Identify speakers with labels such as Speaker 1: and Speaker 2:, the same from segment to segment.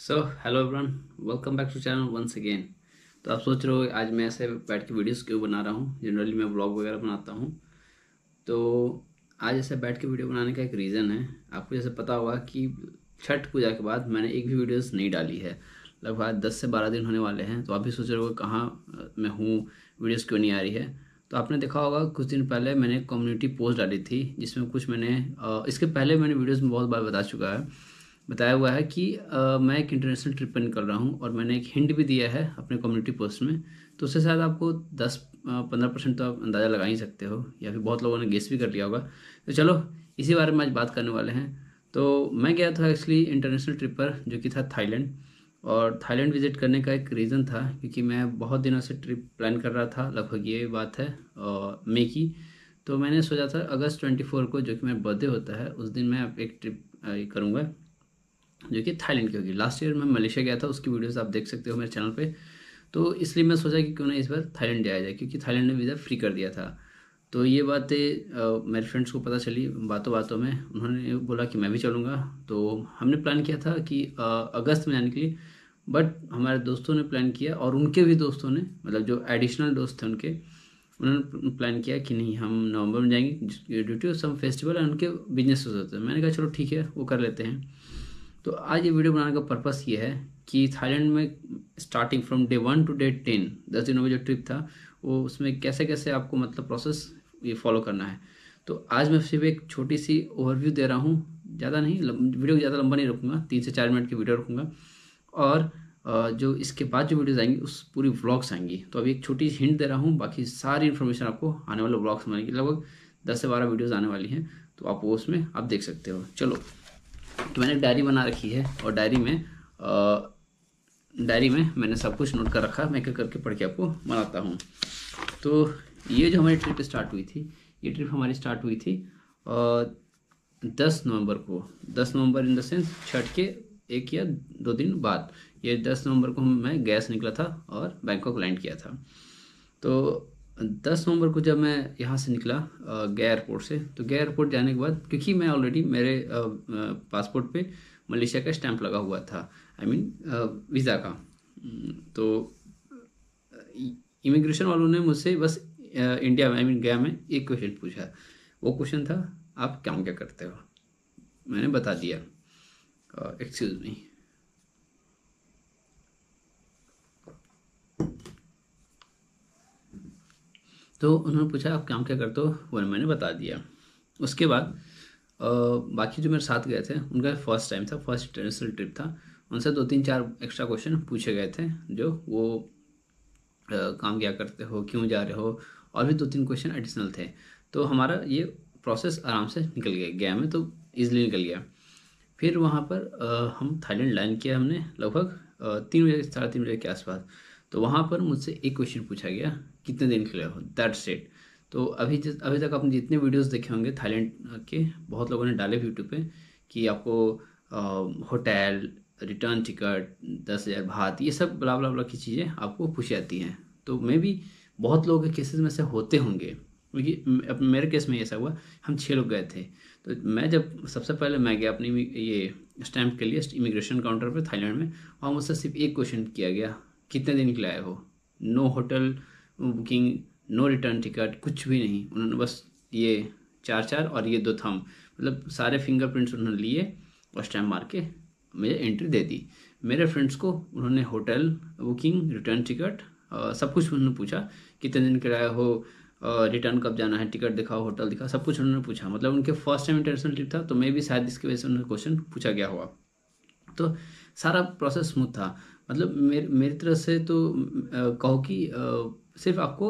Speaker 1: So hello everyone, welcome back to channel once again. तो आप सोच रहे हो आज मैं ऐसे बैठ के वीडियोस क्यों बना रहा हूँ। जनरली मैं ब्लॉग वगैरह बनाता हूँ। तो आज ऐसे बैठ के वीडियो बनाने का एक रीज़न है। आपको जैसे पता होगा कि छठ पूजा के बाद मैंने एक भी वीडियोस नहीं डाली है। लगभग 10 से 12 दिन होने वाले हैं। तो आप भी सोच रहे हो कहाँ मैं हूँ, वीडियोस क्यों नहीं आ रही है। तो आपने देखा होगा कुछ दिन पहले मैंने कम्युनिटी पोस्ट डाली थी, जिसमें कुछ मैंने इसके पहले मैंने वीडियोस में बहुत बार बताया हुआ है कि मैं एक इंटरनेशनल ट्रिप पर निकल रहा हूँ, और मैंने एक हिंट भी दिया है अपने कम्युनिटी पोस्ट में। तो उससे शायद आपको 10-15% तो आप अंदाज़ा लगा ही सकते हो, या फिर बहुत लोगों ने गेस भी कर लिया होगा। तो चलो इसी बारे में आज बात करने वाले हैं। तो मैं गया था एक्चुअली इंटरनेशनल ट्रिप पर, जो कि था थाईलैंड। और थाईलैंड विज़िट करने का एक रीज़न था क्योंकि मैं बहुत दिनों से ट्रिप प्लान कर रहा था। लगभग ये बात है मई की। तो मैंने सोचा था अगस्त 24 को, जो कि मेरा बर्थडे होता है, उस दिन मैं एक ट्रिप करूँगा, जो कि थाईलैंड की होगी। लास्ट ईयर मैं मलेशिया गया था, उसकी वीडियोस आप देख सकते हो मेरे चैनल पे। तो इसलिए मैं सोचा कि क्यों ना इस बार थाईलैंड जाया जाए, क्योंकि थाईलैंड ने वीज़ा फ्री कर दिया था। तो ये बातें मेरे फ्रेंड्स को पता चली बातों बातों में, उन्होंने बोला कि मैं भी चलूँगा। तो हमने प्लान किया था कि अगस्त में जाने के लिए। बट हमारे दोस्तों ने प्लान किया, और उनके भी दोस्तों ने, मतलब जो एडिशनल दोस्त थे उनके, उन्होंने प्लान किया कि नहीं हम नवंबर में जाएंगे due to some festival, and उनके बिजनेस होते हैं। मैंने कहा चलो ठीक है, वो कर लेते हैं। तो आज ये वीडियो बनाने का पर्पस ये है कि थाईलैंड में starting from day 1 to day 10, 10 दिनों का जो ट्रिप था, वो उसमें कैसे कैसे आपको मतलब प्रोसेस ये फॉलो करना है। तो आज मैं सिर्फ एक छोटी सी ओवरव्यू दे रहा हूँ, ज़्यादा नहीं, वीडियो ज़्यादा लंबा नहीं रखूँगा, 3 से 4 मिनट की वीडियो रखूँगा। और जो इसके बाद जो वीडियोज़ आएंगी उस पूरी व्लॉग्स आएंगी। तो अभी एक छोटी सी हिंट दे रहा हूँ, बाकी सारी इन्फॉर्मेशन आपको आने वाले व्लॉग्स में आएगी। लगभग 10 से 12 वीडियोज़ आने वाली हैं, तो आप वो उसमें आप देख सकते हो। चलो, तो मैंने एक डायरी बना रखी है, और डायरी में मैंने सब कुछ नोट कर रखा है। मैं एक करके पढ़ के आपको बनाता हूँ। तो ये जो हमारी ट्रिप स्टार्ट हुई थी, ये ट्रिप हमारी स्टार्ट हुई थी 10 नवंबर को। 10 नवंबर इन द सेंस छठ के 1 या 2 दिन बाद। ये 10 नवंबर को मैं गया से निकला था और बैंकॉक लैंड किया था। तो 10 नवंबर को जब मैं यहाँ से निकला गया एयरपोर्ट से, तो गया एयरपोर्ट जाने के बाद, क्योंकि मैं ऑलरेडी मेरे पासपोर्ट पे मलेशिया का स्टैंप लगा हुआ था, आई मीन वीज़ा का। तो इमिग्रेशन वालों ने मुझसे बस इंडिया में, आई मीन गया में, एक क्वेश्चन पूछा। वो क्वेश्चन था, आप काम क्या करते हो। मैंने बता दिया। Excuse me. तो उन्होंने पूछा आप काम क्या करते हो, वो मैंने बता दिया। उसके बाद बाकी जो मेरे साथ गए थे उनका फर्स्ट टाइम था, फर्स्ट इंटरनेशनल ट्रिप था। उनसे 2-3-4 एक्स्ट्रा क्वेश्चन पूछे गए थे, जो वो काम क्या करते हो, क्यों जा रहे हो, और भी 2-3 क्वेश्चन एडिशनल थे। तो हमारा ये प्रोसेस आराम से निकल गया में, तो ईजिली निकल गया। फिर वहाँ पर हम थाईलैंड लैंड किया हमने, लगभग 3 बजे, 3:30 बजे के आसपास। तो वहाँ पर मुझसे एक क्वेश्चन पूछा गया, कितने दिन के लिए हो, दैट्स इट। तो अभी तक आपने जितने वीडियोस देखे होंगे थाईलैंड के, बहुत लोगों ने डाले यूट्यूब पे कि आपको होटल, रिटर्न टिकट, 10,000 बात, ये सब बला बला बला की चीज़ें आपको पूछी जाती हैं। तो मे भी बहुत लोगों के केसेस में से होते होंगे, क्योंकि मेरे केस में ऐसा हुआ। हम 6 लोग गए थे। तो मैं जब सबसे पहले मैं गया अपनी ये स्टैंप के लिए इमिग्रेशन काउंटर पे थाईलैंड में, वहाँ मुझसे सिर्फ एक क्वेश्चन किया गया, कितने दिन के लिए आए हो। No hotel booking, no return ticket, कुछ भी नहीं। उन्होंने बस ये 4-4 और ये 2 थंब, मतलब सारे फिंगरप्रिंट्स उन्होंने लिए और स्टैम्प मार के मुझे एंट्री दे दी। मेरे फ्रेंड्स को उन्होंने होटल बुकिंग, रिटर्न टिकट, सब कुछ उन्होंने पूछा, कितने दिन के लिए आए हो, रिटर्न कब जाना है, टिकट दिखाओ, होटल दिखाओ, सब कुछ उन्होंने पूछा। मतलब उनके फर्स्ट टाइम इंटरनेशनल ट्रिप था, तो मैं भी शायद इसकी वजह से उन्होंने क्वेश्चन पूछा गया हुआ। तो सारा प्रोसेस स्मूथ था। मतलब मेरी तरफ से तो कहो कि सिर्फ आपको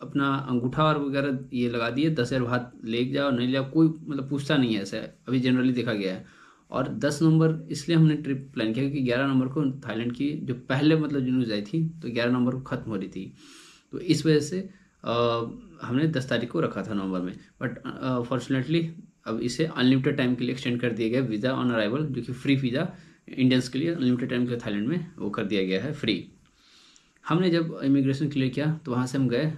Speaker 1: अपना अंगूठा और वगैरह ये लगा दिए, 10,000 बात ले जाओ नहीं ले जाओ, कोई मतलब पूछता नहीं है, ऐसा अभी जनरली देखा गया है। और 10 नवंबर इसलिए हमने ट्रिप प्लान किया क्योंकि 11 नवंबर को थाईलैंड की जो पहले मतलब जो न्यूज़ आई थी, तो 11 नवंबर को ख़त्म हो रही थी। तो इस वजह से हमने 10 तारीख को रखा था नवंबर में। बट फॉर्चुनेटली अब इसे अनलिमिटेड टाइम के लिए एक्सटेंड कर दिया गया, वीज़ा ऑन अराइवल, जो कि फ्री वीज़ा इंडियंस के लिए अनलिमिटेड टाइम के लिए थाईलैंड में वो कर दिया गया है, फ्री। हमने जब इमिग्रेशन क्लियर किया तो वहाँ से हम गए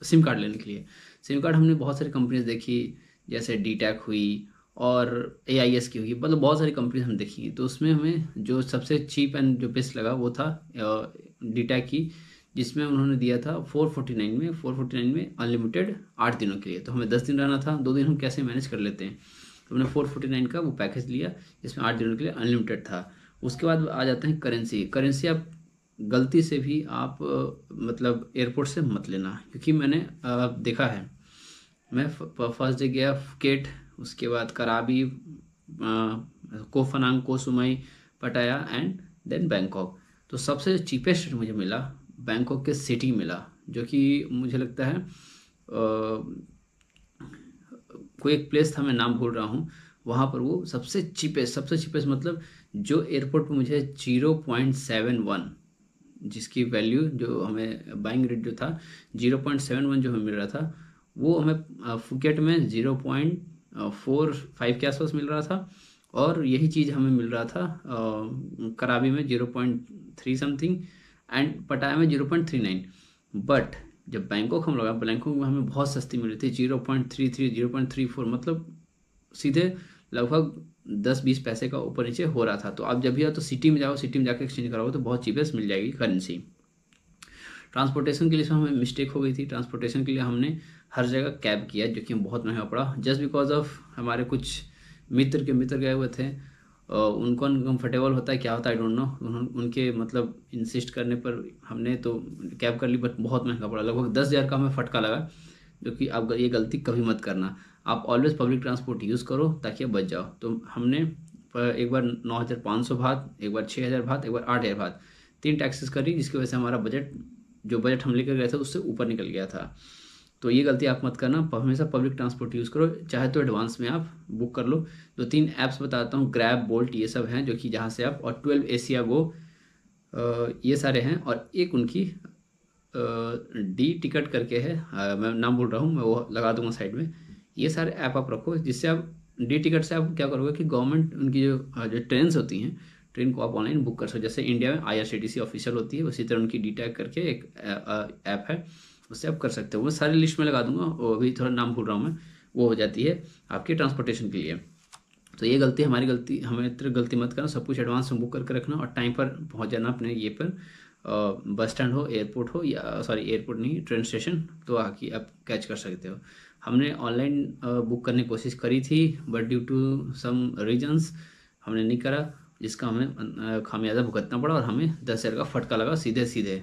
Speaker 1: सिम कार्ड लेने के लिए। सिम कार्ड हमने बहुत सारी कंपनीज देखी, जैसे डी टैक हुई, और AIS की होगी, मतलब बहुत सारी कंपनीज हम देखी। तो उसमें हमें जो सबसे चीप एंड जो बेस्ट लगा वो था डीटैक की, जिसमें उन्होंने दिया था 449 में अनलिमिटेड 8 दिनों के लिए। तो हमें 10 दिन रहना था, 2 दिन हम कैसे मैनेज कर लेते हैं, तो हमने 449 का वो पैकेज लिया जिसमें 8 दिनों के लिए अनलिमिटेड था। उसके बाद आ जाते हैं करेंसी आप गलती से भी आप मतलब एयरपोर्ट से मत लेना, क्योंकि मैंने देखा है। मैं फर्स्ट डे गया फुकेट, उसके बाद कराबी, कोफनांग, कोसुमई, पटाया एंड देन बैंकॉक। तो सबसे चीपेस्ट मुझे मिला बैंकॉक के सिटी मिला, जो कि मुझे लगता है कोई एक प्लेस था, मैं नाम भूल रहा हूँ। वहाँ पर वो सबसे चीपेस्ट मतलब जो एयरपोर्ट पर मुझे 0.71, जिसकी वैल्यू जो हमें बाइंग रेट जो था 0.71 जो हमें मिल रहा था, वो हमें फुकेट में 0.45 के आसपास मिल रहा था। और यही चीज़ हमें मिल रहा था कराबी में 0.3 समथिंग एंड पटाया में 0.39। बट जब बैंकॉक हम लगा, बैंकॉक में हमें बहुत सस्ती मिल रही थी 0.33, 0.34, मतलब सीधे लगभग 10-20 पैसे का ऊपर नीचे हो रहा था। तो आप जब भी आओ तो सिटी में जाओ, सिटी में जाकर एक्सचेंज कराओ तो बहुत चीपेस्ट मिल जाएगी करेंसी। ट्रांसपोर्टेशन के लिए हमें मिस्टेक हो गई थी। ट्रांसपोर्टेशन के लिए हमने हर जगह कैब किया, जो कि बहुत महंगा पड़ा, जस्ट बिकॉज ऑफ हमारे कुछ मित्र गए हुए थे। उनको अनकम्फर्टेबल होता है, क्या होता है आई डोंट नो, उनके मतलब इंसिस्ट करने पर हमने तो कैब कर ली, बट बहुत महंगा पड़ा, लगभग 10,000 का हमें फटका लगा। जो कि आप ये गलती कभी मत करना, आप ऑलवेज पब्लिक ट्रांसपोर्ट यूज़ करो ताकि आप बच जाओ। तो हमने एक बार 9,500 बात, एक बार 6,000 बात, एक बार 8,000 बात, 3 टैक्सेस करी, जिसकी वजह से हमारा जो बजट हम लेकर गए थे उससे ऊपर निकल गया था। तो ये गलती आप मत करना, हमेशा पब्लिक ट्रांसपोर्ट यूज़ करो, चाहे तो एडवांस में आप बुक कर लो। 2-3 ऐप्स बताता हूँ, ग्रैब, बोल्ट, ये सब हैं जो कि जहाँ से आप, और 12 एशिया गो, ये सारे हैं। और एक उनकी डी टिकट करके है, मैं नाम भूल रहा हूँ, मैं वो लगा दूंगा साइड में। ये सारे ऐप आप रखो, जिससे आप डी टिकट से आप क्या करोगे कि गवर्नमेंट उनकी जो ट्रेन्स होती हैं, ट्रेन को आप ऑनलाइन बुक कर सकते हो। जैसे इंडिया में IRCTC ऑफिशियल होती है, उसी तरह उनकी डी टैग करके एक ऐप है, उससे आप कर सकते हो। वो सारी लिस्ट में लगा दूंगा, वो अभी थोड़ा नाम भूल रहा हूँ मैं, वो हो जाती है आपके ट्रांसपोर्टेशन के लिए। तो ये हमें इतना गलती मत करना, सब कुछ एडवांस में बुक करके रखना और टाइम पर पहुंच जाना अपने ये पर, बस स्टैंड हो, एयरपोर्ट हो, या सॉरी एयरपोर्ट नहीं, ट्रेन स्टेशन, तो आके आप कैच कर सकते हो। हमने ऑनलाइन बुक करने की कोशिश करी थी, but due to some reasons हमने नहीं करा, जिसका हमें खामियाजा भुगतना पड़ा और हमें 10,000 का फटका लगा सीधे सीधे।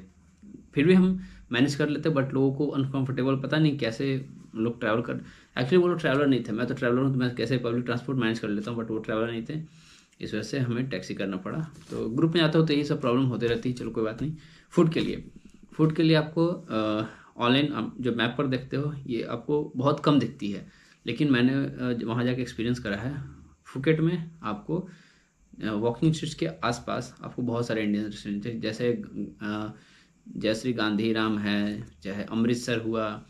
Speaker 1: फिर भी हम मैनेज कर लेते, बट लोगों को अनकंफर्टेबल, पता नहीं कैसे लोग ट्रैवल कर, एक्चुअली वो लोग ट्रैवलर नहीं थे, मैं तो ट्रैवलर हूँ, तो मैं कैसे पब्लिक ट्रांसपोर्ट मैनेज कर लेता हूँ, बट वो ट्रैवलर नहीं थे, इस वजह से हमें टैक्सी करना पड़ा। तो ग्रुप में जाता हो तो यही सब प्रॉब्लम होती रहती है, चलो कोई बात नहीं। फूड के लिए आपको ऑनलाइन जो मैप पर देखते हो ये आपको बहुत कम दिखती है, लेकिन मैंने वहाँ जाके एक्सपीरियंस करा है। फुकेट में आपको वॉकिंग स्ट्रीट्स के आसपास आपको बहुत सारे इंडियन रेस्टोरेंट हैं, जैसे जयश्री गांधीराम है, चाहे अमृतसर हुआ,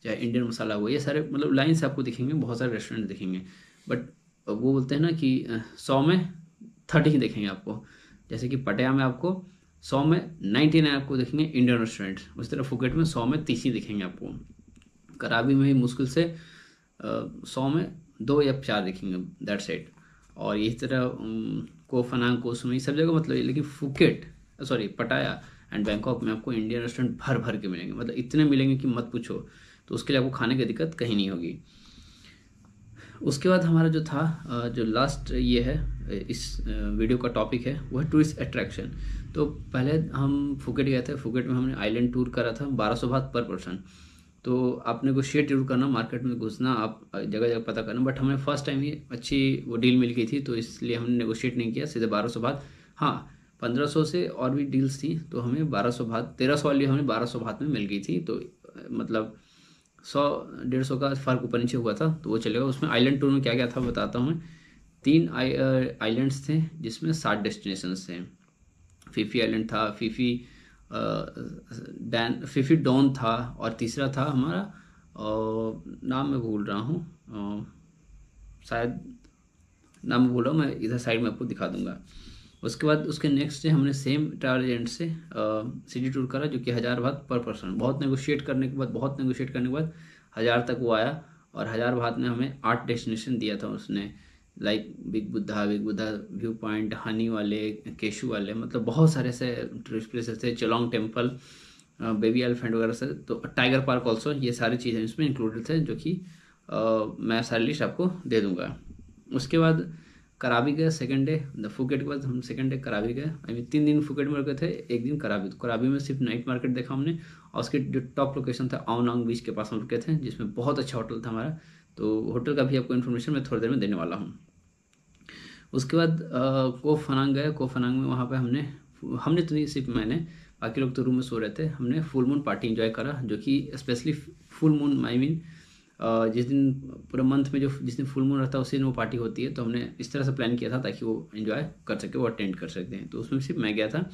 Speaker 1: चाहे इंडियन मसाला हुआ, ये सारे मतलब लाइन से आपको दिखेंगे, बहुत सारे रेस्टोरेंट दिखेंगे। बट वो बोलते हैं ना कि 100 में 30 ही दिखेंगे आपको। जैसे कि पटिया में आपको 100 में 99 आपको दिखेंगे इंडियन रेस्टोरेंट, उस तरह फुकेट में 100 में 30 ही दिखेंगे आपको। कराबी में भी मुश्किल से 100 में 2 या 4 दिखेंगे, दैट्स इट। और इस तरह कोफनांग, कोसुमई, सब जगह मतलब, लेकिन फुकेट, सॉरी पटाया एंड बैंकॉक में आपको इंडियन रेस्टोरेंट भर भर के मिलेंगे, मतलब इतने मिलेंगे कि मत पूछो। तो उसके लिए आपको खाने की दिक्कत कहीं नहीं होगी। उसके बाद हमारा जो था जो लास्ट ये है इस वीडियो का टॉपिक है, वो है टूरिस्ट अट्रैक्शन। तो पहले हम फुकेट गए थे, फुकेट में हमने आइलैंड टूर करा था, 1200 बात पर पर्सन। तो आप नेगोशिएट जरूर करना, मार्केट में घुसना, आप जगह जगह पता करना, बट हमें फर्स्ट टाइम ही अच्छी वो डील मिल गई थी, तो इसलिए हमने नेगोशिएट नहीं किया, सीधे 1200 बात। हाँ, 1500 से और भी डील्स थी, तो हमें 1200 बात, 1300 वाली हमें 1200 बात में मिल गई थी। तो मतलब 100-150 का फ़र्क ऊपर नीचे हुआ था, तो वो चलेगा। उसमें आइलैंड टूर में क्या क्या था बताता हूँ मैं। 3 आइलैंड्स थे जिसमें 7 डेस्टिनेशंस थे। फीफी आइलैंड था, फीफी डॉन था, और तीसरा था हमारा नाम मैं भूल रहा हूँ, शायद नाम भूल रहा हूँ मैं, इधर साइड में आपको दिखा दूंगा। उसके बाद उसके नेक्स्ट डे हमने सेम ट्रैवल एजेंट से सिटी टूर करा, जो कि 1000 बात पर पर्सन। बहुत नेगोशिएट करने के बाद 1000 तक वो आया, और 1000 बात में हमें 8 डेस्टिनेशन दिया था उसने। Like big Buddha view point, Honey वाले, केशू वाले, मतलब बहुत सारे ऐसे टूरिस्ट प्लेसेस थे, चेलोंग टेम्पल, बेबी एलिफेंट वगैरह से, तो टाइगर पार्क ऑल्सो, ये सारी चीज़ें इसमें इंक्लूडेड थे, जो कि मैं सारी लिस्ट आपको दे दूंगा। उसके बाद कराबी गए सेकंड डे, फुकेट के बाद हम सेकंड डे कराबी गए। आई मीन 3 दिन फुकेट में रुके थे, एक दिन कराबी। तो कराबी में सिर्फ नाइट मार्केट देखा हमने, और उसके जो टॉप लोकेशन था आओनांग बीच के पास हम रुके थे, जिसमें बहुत अच्छा होटल था हमारा। तो होटल का भी आपको इन्फॉर्मेशन मैं थोड़ी देर में देने वाला हूँ। उसके बाद को फनांग गए। को फनांग में वहाँ पे हमने तो नहीं, सिर्फ मैंने, बाकी लोग तो रूम में सो रहे थे। हमने फुल मून पार्टी इंजॉय करा, जो कि specially full moon, I mean जिस दिन पूरे मंथ में जो जिस दिन फुल मून रहता है उसी दिन वो पार्टी होती है। तो हमने इस तरह से प्लान किया था ताकि वो एंजॉय कर सके, वो अटेंड कर सकते हैं। तो उसमें सिर्फ मैं गया था,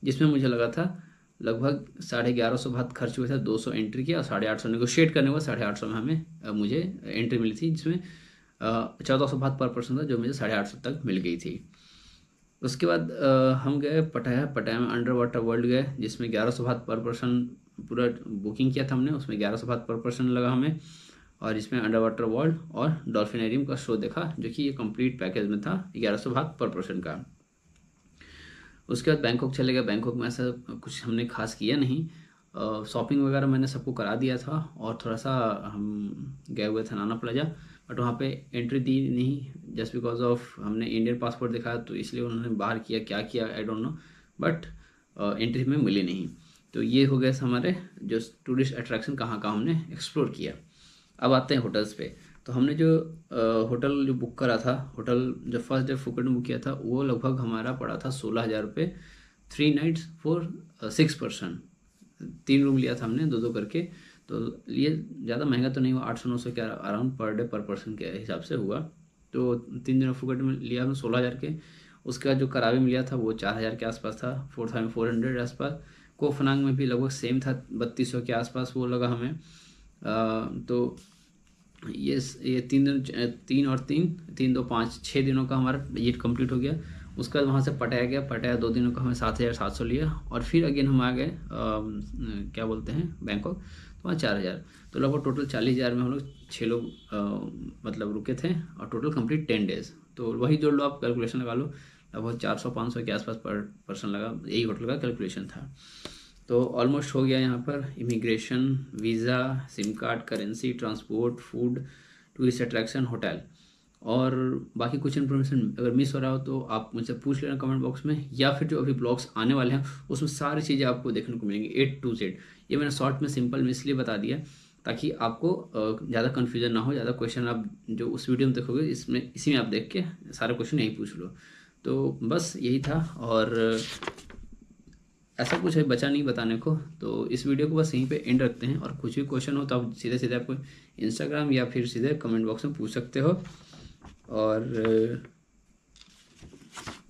Speaker 1: जिसमें मुझे लगा था लगभग 1150 बात खर्च हुए थे। 200 एंट्री किया और 850 नेगोशिएट करने को 850 में हमें मुझे एंट्री मिली थी, जिसमें 1400 बात पर पर्सन था, जो मुझे 850 तक मिल गई थी। उसके बाद हम गए पटाया में अंडर वाटर वर्ल्ड गए, जिसमें 1100 बात पर पर्सन पूरा बुकिंग किया था हमने। उसमें 1100 बात पर पर्सन लगा हमें, और इसमें अंडर वाटर वर्ल्ड और डॉल्फिनेरियम का शो देखा, जो कि ये कंप्लीट पैकेज में था 1100 बात पर पर्सन का। उसके बाद बैंकॉक चले गए। बैंकॉक में ऐसा कुछ हमने खास किया नहीं, शॉपिंग वगैरह मैंने सबको करा दिया था, और थोड़ा सा हम गए हुए थे नाना प्लाजा, बट वहाँ पे एंट्री दी नहीं, जस्ट बिकॉज ऑफ हमने इंडियन पासपोर्ट दिखाया, तो इसलिए उन्होंने बाहर किया, क्या किया I don't know, but entry में मिली नहीं। तो ये हो गया हमारे जो टूरिस्ट अट्रैक्शन कहाँ कहाँ हमने एक्सप्लोर किया। अब आते हैं होटल्स पे। तो हमने जो होटल जो बुक करा था, होटल जो फर्स्ट डे फुकेट में बुक किया था, वो लगभग हमारा पड़ा था 16,000 रुपये, 3 नाइट्स फॉर 6 पर्सन। 3 रूम लिया था हमने, 2-2 करके। तो ये ज़्यादा महंगा तो नहीं हुआ, 800-900 के अराउंड पर डे पर पर्सन के हिसाब से हुआ। तो 3 दिनों फुकेट में लिया हमने 16,000 के। उसका जो करावी में लिया था वो 4,000 के आसपास था, 4,400 के आसपास। कोफनांग में भी लगभग सेम था, 3200 के आसपास वो लगा हमें। तो ये 3 दिन, 3 और 3, 3 2 5 6 दिनों का हमारा विजिट कंप्लीट हो गया। उसके बाद वहाँ से पटाया गया। पटाया 2 दिनों का हमें 7,700 लिया, और फिर अगेन हम आ गए क्या बोलते हैं बैंकॉक, तो वहाँ 4,000। तो लगभग टोटल 40,000 में हम लोग 6 लोग मतलब रुके थे, और टोटल कंप्लीट 10 डेज। तो वही जोड़ लो आप, कैलकुलेशन लगा लो, लगभग 400-500 के आसपास पर पर्सन लगा, यही होटल का कैलकुलेशन था। तो ऑलमोस्ट हो गया यहाँ पर immigration, visa, SIM card, currency, transport, food, tourist attraction, hotel, और बाकी कुछ इन्फॉर्मेशन अगर मिस हो रहा हो तो आप मुझसे पूछ लेना कमेंट बॉक्स में, या फिर जो अभी ब्लॉग्स आने वाले हैं उसमें सारी चीज़ें आपको देखने को मिलेंगी A to Z। ये मैंने शॉर्ट में सिंपल में इसलिए बता दिया ताकि आपको ज़्यादा कन्फ्यूजन ना हो, ज़्यादा क्वेश्चन आप जो उस वीडियो में देखोगे इसमें इसी में आप देख के सारे क्वेश्चन यही पूछ लो। तो बस यही था, और ऐसा कुछ है बचा नहीं बताने को। तो इस वीडियो को बस यहीं पे एंड रखते हैं, और कुछ भी क्वेश्चन हो तो आप सीधे सीधे आपको इंस्टाग्राम या फिर सीधे कमेंट बॉक्स में पूछ सकते हो। और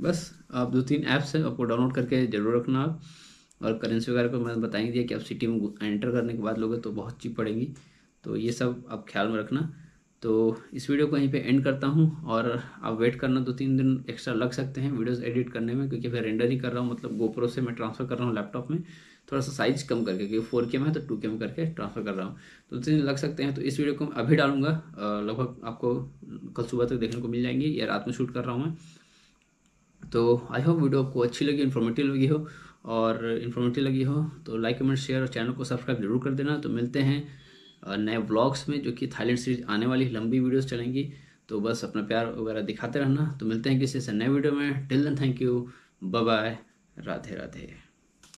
Speaker 1: बस आप 2-3 ऐप्स हैं, आपको डाउनलोड करके ज़रूर रखना आप। और करेंसी वगैरह को मैंने बता ही दिया कि आप सिटी में एंटर करने के बाद लोगे तो बहुत चीप पड़ेगी, तो ये सब आप ख्याल में रखना। तो इस वीडियो को यहीं पे एंड करता हूँ, और आप वेट करना, 2-3 दिन एक्स्ट्रा लग सकते हैं वीडियोस एडिट करने में, क्योंकि फिर रेंडर ही कर रहा हूँ, मतलब गोप्रो से मैं ट्रांसफ़र कर रहा हूँ लैपटॉप में, थोड़ा सा साइज कम करके, क्योंकि 4K में है तो 2K में करके ट्रांसफ़र कर रहा हूँ। तो 2-3 दिन लग सकते हैं। तो इस वीडियो को मैं अभी डालूंगा, लगभग आपको कल सुबह तक देखने को मिल जाएंगी, या रात में शूट कर रहा हूँ मैं। तो आई होप वीडियो आपको अच्छी लगी, इन्फॉर्मेटिव लगी हो, और इन्फॉर्मेटिव लगी हो तो लाइक, कमेंट, शेयर और चैनल को सब्सक्राइब जरूर कर देना। तो मिलते हैं नए व्लॉग्स में, जो कि थाईलैंड सीरीज आने वाली लंबी वीडियोस चलेंगी। तो बस अपना प्यार वगैरह दिखाते रहना। तो मिलते हैं किसी से नए वीडियो में। Till then thank you, bye bye, Radhe Radhe.